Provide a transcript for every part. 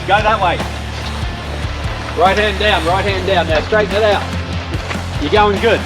Go that way. Right hand down, right hand down. Now straighten it out. You're going good.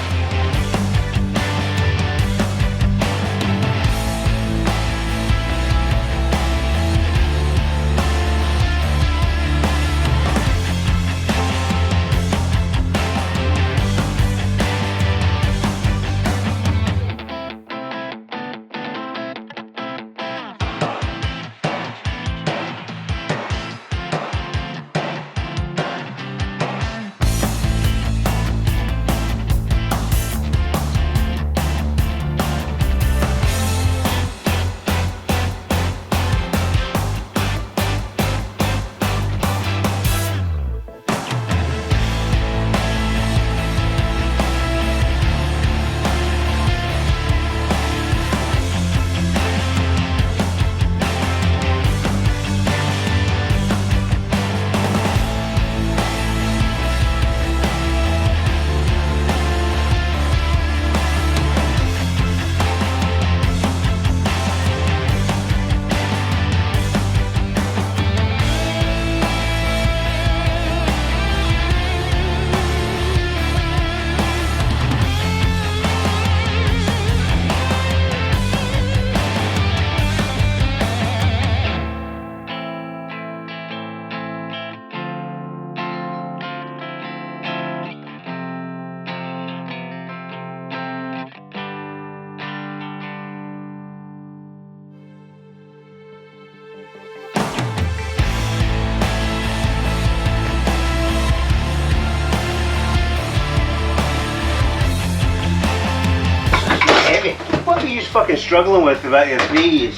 What are you fucking struggling with about your knees?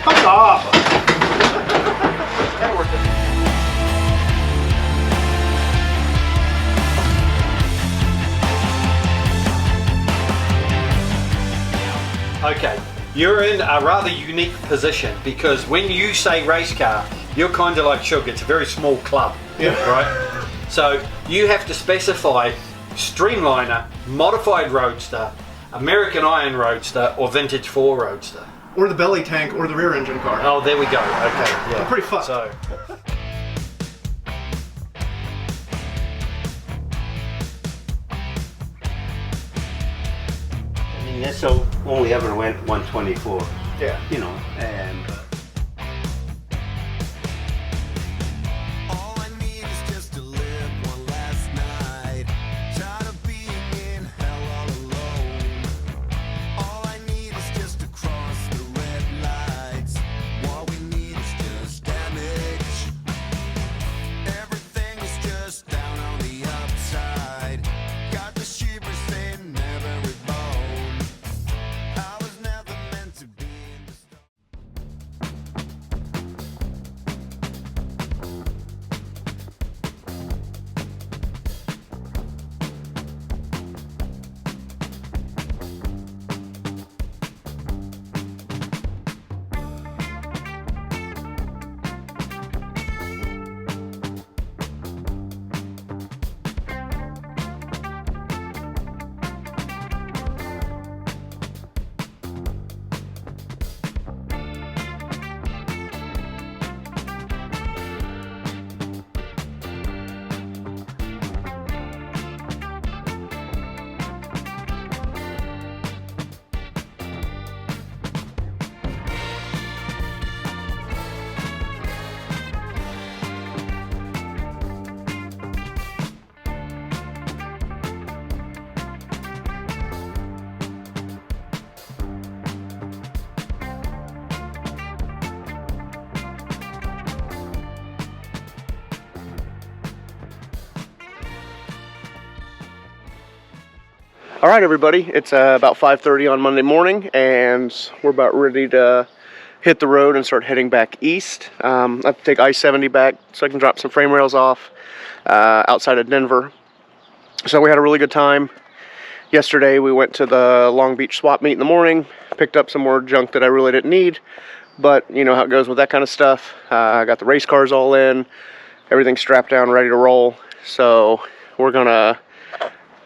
Fuck off! Okay, you're in a rather unique position because when you say race car, you're kind of like Sugar. It's a very small club, Yeah. right? So you have to specify Streamliner, Modified Roadster, American Iron Roadster, or Vintage 4 Roadster. Or the belly tank, or the rear engine car. Oh, there we go. Okay, yeah. I'm pretty fucked. So, I mean, that's so only ever went 124. Yeah. You know, and All right, everybody. It's about 5:30 on Monday morning, and we're about ready to hit the road and start heading back east. I have to take I-70 back so I can drop some frame rails off outside of Denver. So we had a really good time. Yesterday we went to the Long Beach swap meet in the morning, picked up some more junk that I really didn't need, but you know how it goes with that kind of stuff. I got the race cars all in, everything strapped down, ready to roll. So we're gonna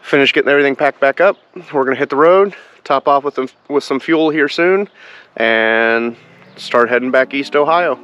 finish getting everything packed back up. We're gonna hit the road, top off with some fuel here soon, and start heading back east Ohio.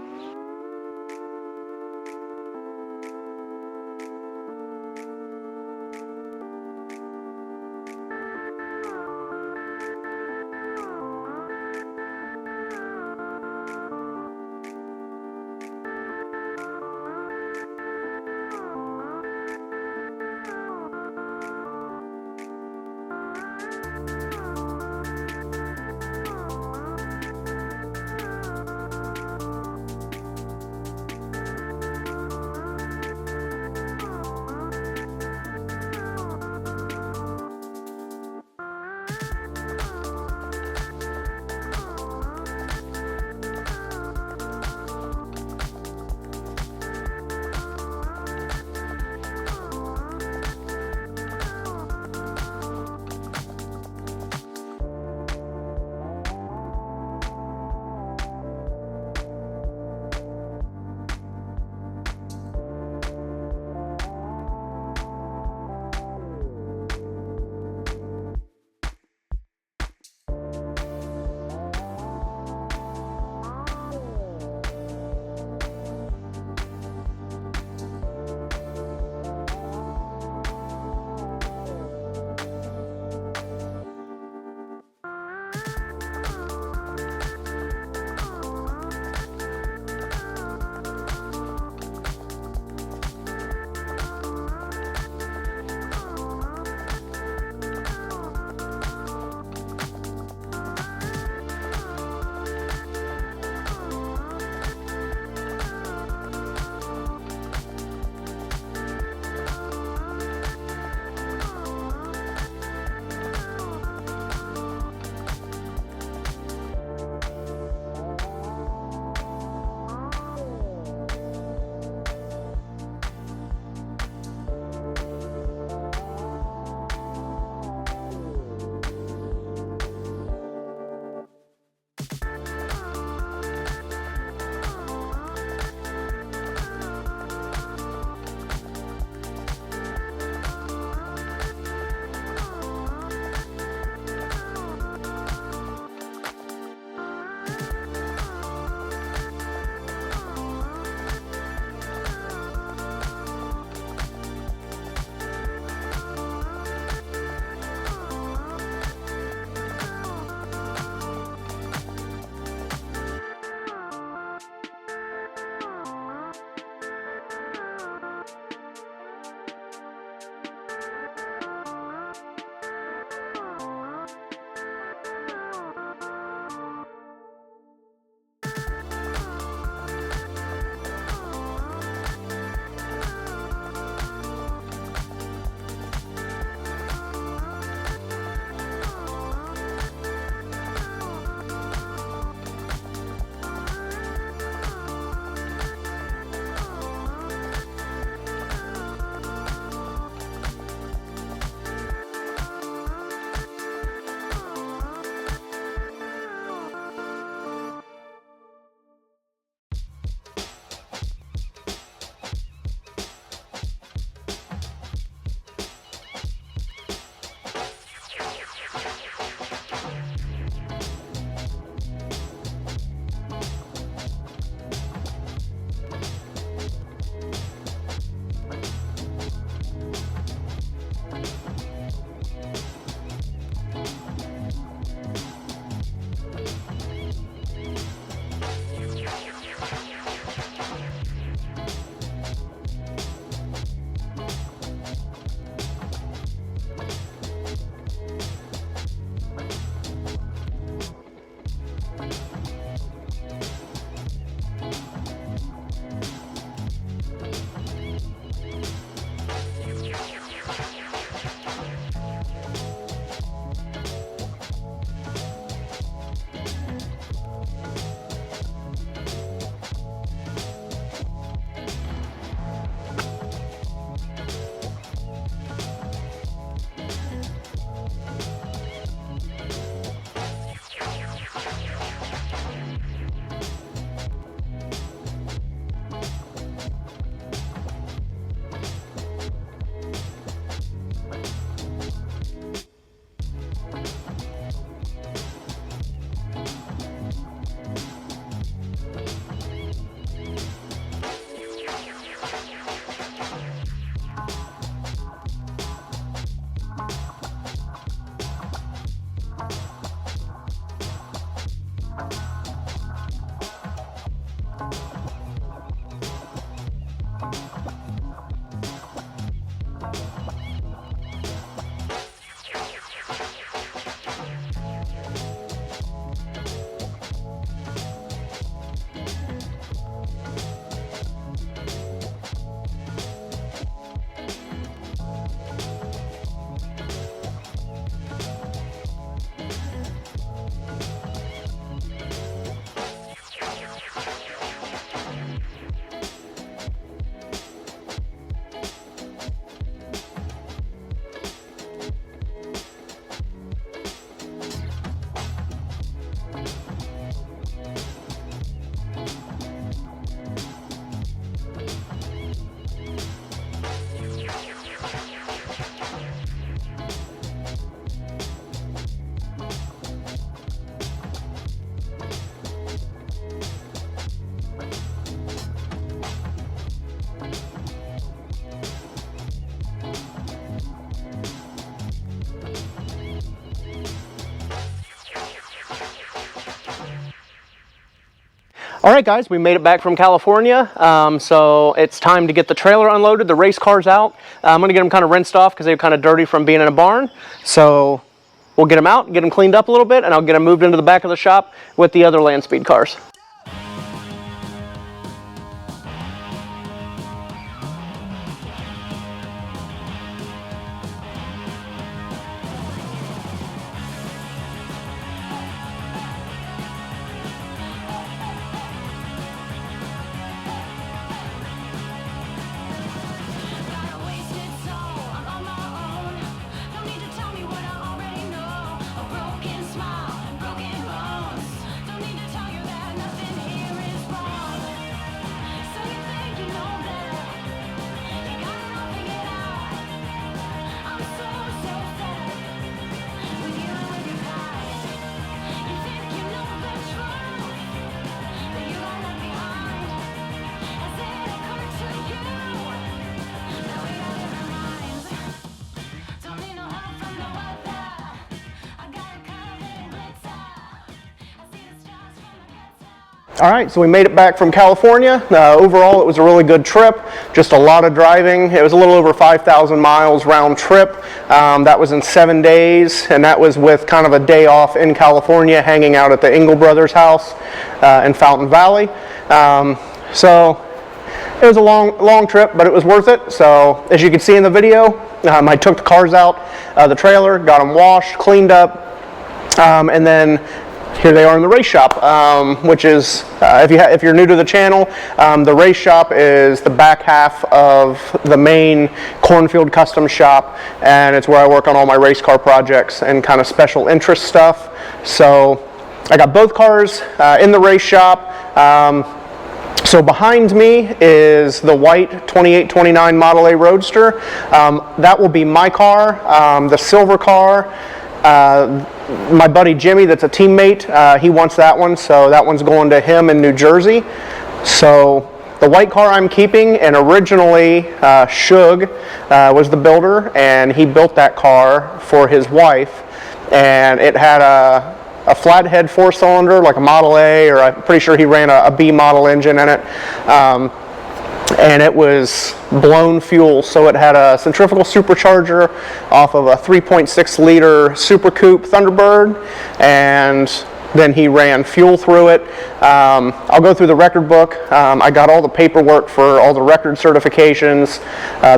All right, guys, we made it back from California, so it's time to get the trailer unloaded, the race cars out. I'm going to get them kind of rinsed off because they're kind of dirty from being in a barn. So we'll get them out, get them cleaned up a little bit, and I'll get them moved into the back of the shop with the other land speed cars. All right, so we made it back from California. Overall, it was a really good trip, just a lot of driving. It was a little over 5,000 miles round trip. That was in 7 days, and that was with kind of a day off in California, hanging out at the Engel Brothers house in Fountain Valley. So it was a long trip, but it was worth it. So as you can see in the video, I took the cars out, the trailer, got them washed, cleaned up, and then here they are in the race shop, which is, if you're new to the channel, the race shop is the back half of the main Cornfield custom shop, and it's where I work on all my race car projects and kind of special interest stuff. So I got both cars in the race shop. So behind me is the white 2829 Model A Roadster. That will be my car. The silver car, my buddy Jimmy, that's a teammate, he wants that one, so that one's going to him in New Jersey. So the white car I'm keeping, and originally Shug was the builder, and he built that car for his wife, and it had a flathead 4-cylinder, like a Model A, or I'm pretty sure he ran a B model engine in it. And it was blown fuel, so it had a centrifugal supercharger off of a 3.6 liter Super Coupe Thunderbird, and then he ran fuel through it. I'll go through the record book. I got all the paperwork for all the record certifications,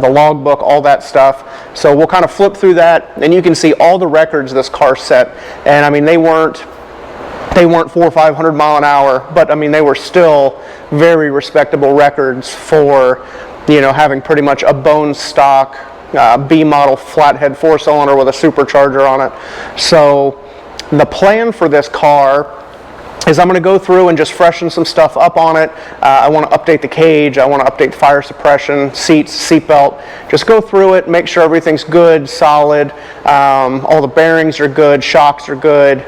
the log book, all that stuff. So we'll kind of flip through that, and you can see all the records this car set. And I mean, they weren't 400 or 500 mile an hour, but I mean, they were still very respectable records for, you know, having pretty much a bone stock B model flathead 4-cylinder with a supercharger on it. So the plan for this car is I'm going to go through and just freshen some stuff up on it. I want to update the cage, I want to update fire suppression, seats, seatbelt, just go through it, make sure everything's good, solid, all the bearings are good, shocks are good.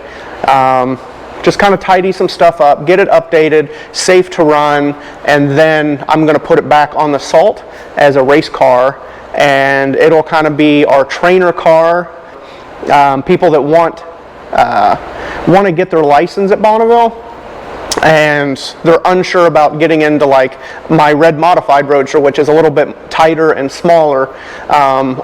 Just kind of tidy some stuff up, get it updated, safe to run, and then I'm going to put it back on the salt as a race car, and it'll kind of be our trainer car. People that want to get their license at Bonneville, and they're unsure about getting into like my red modified Roadster, which is a little bit tighter and smaller,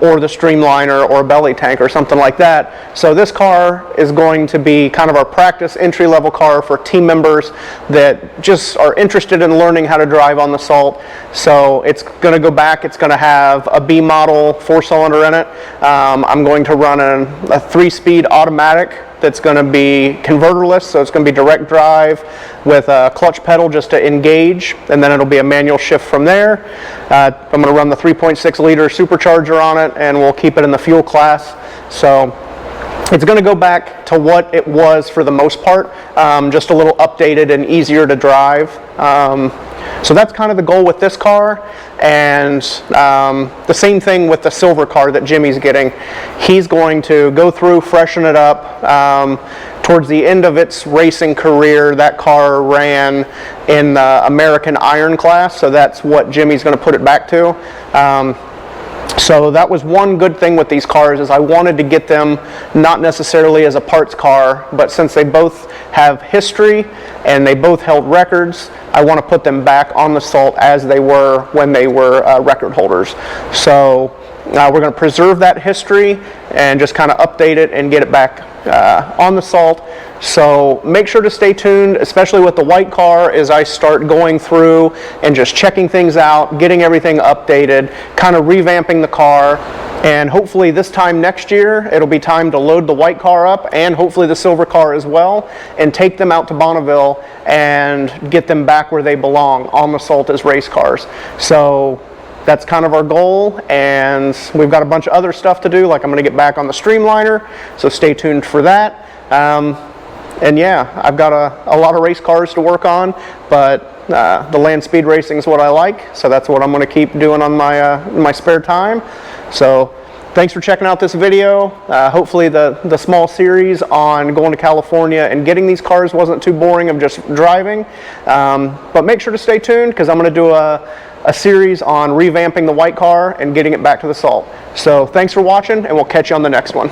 or the Streamliner or belly tank or something like that. So this car is going to be kind of our practice entry-level car for team members that just are interested in learning how to drive on the salt. So it's going to go back, it's going to have a B model 4-cylinder in it. I'm going to run a 3-speed automatic that's going to be converterless, so it's going to be direct drive with a clutch pedal just to engage, and then it'll be a manual shift from there. I'm going to run the 3.6 liter supercharger on it, and we'll keep it in the fuel class. So it's going to go back to what it was for the most part, just a little updated and easier to drive. So that's kind of the goal with this car, and the same thing with the silver car that Jimmy's getting. He's going to go through, freshen it up. Towards the end of its racing career, that car ran in the American Iron class, so that's what Jimmy's going to put it back to. So that was one good thing with these cars, is I wanted to get them not necessarily as a parts car, but since they both have history and they both held records, I want to put them back on the salt as they were when they were record holders. So we're going to preserve that history and just kind of update it and get it back on the salt. So make sure to stay tuned, especially with the white car, as I start going through and just checking things out, getting everything updated, kind of revamping the car. And hopefully this time next year, it'll be time to load the white car up and hopefully the silver car as well, and take them out to Bonneville and get them back where they belong, on the salt as race cars. So that's kind of our goal, and we've got a bunch of other stuff to do, like I'm going to get back on the streamliner, so stay tuned for that. And yeah, I've got a lot of race cars to work on, but the land speed racing is what I like, so that's what I'm going to keep doing on my spare time. So thanks for checking out this video. Hopefully the small series on going to California and getting these cars wasn't too boring of just driving, but make sure to stay tuned, because I'm going to do a series on revamping the white car and getting it back to the salt. So thanks for watching, and we'll catch you on the next one.